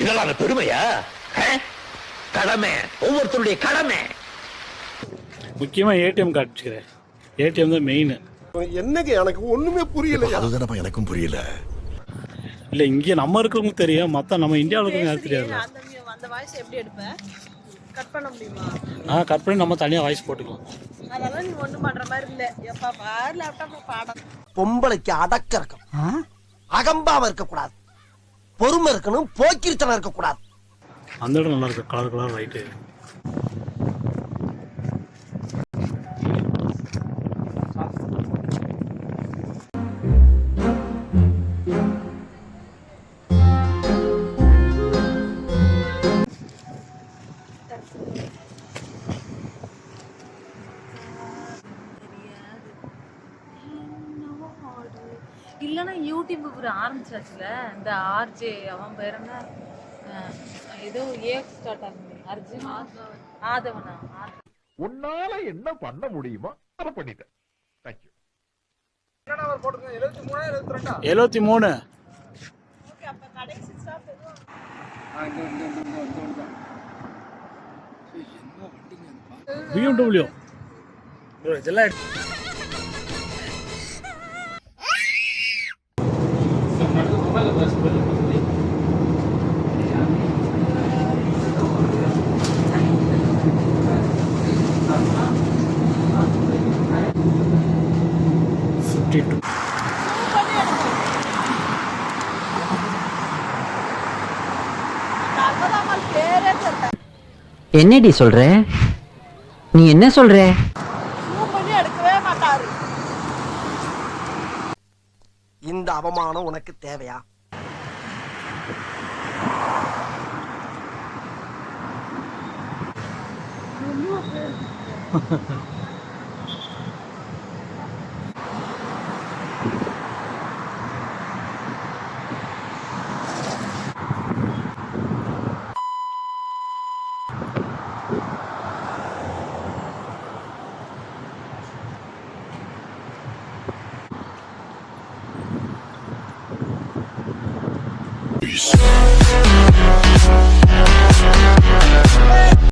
இதெல்லாம் பெருமையா? கடமை, ஒவ்வொருத்தருடைய கடமை. முக்கியமா ஏடிஎம் கார்டு வச்சுக்கிறேன். ஏடிஎம் தான் மெயின். என்னங்க எனக்கு ஒண்ணுமே புரியல. அதுதானப்பா எனக்கும் புரியல. இல்ல இங்க நம்ம இருக்கவங்க தெரியும், மத்த நம்ம இந்தியாவுல இருக்கவங்க யாரும் தெரியாது. அந்த வாய்ஸ் எப்படி எடுப்ப? கட் பண்ண முடியுமா? கட் பண்ணி நம்ம தனியா வாய்ஸ் போட்டுக்கலாம். அதெல்லாம் நீ ஒண்ணும் பண்ற மாதிரி இல்ல. எப்பா பாரு லேப்டாப்ல பாடம். பொம்பளைக்கு அடக்க இருக்கும், அகம்பாவ இருக்க கூடாது, பொறுமை இருக்கணும், போக்கிரித்தனம் இருக்க கூடாது. அந்த இடம் நல்லா இருக்கு, கலர் கலர் ரைட்டு. இல்லைன்னா யூடியூப் ஒரு ஆரம்பிச்சாச்சுல இந்த ஆர்ஜே, அவன் பேர் என்ன, ஏதோ ஏ ஸ்டார்ட் ஆகுது, அர்ஜுன் ஆதவனா. உன்னால என்ன பண்ண முடியுமோ அதை பண்ணிட்டேன். தேங்க்யூ. 73. ஓகே, அப்ப கடைசி ஸ்டாப் எதுவும் BMW bro, இதெல்லாம் என்னடி சொல்ற? நீ என்ன சொல்ற? எடுக்கவே மாட்டாரு. இந்த அவமானம் உனக்கு தேவையா? Peace.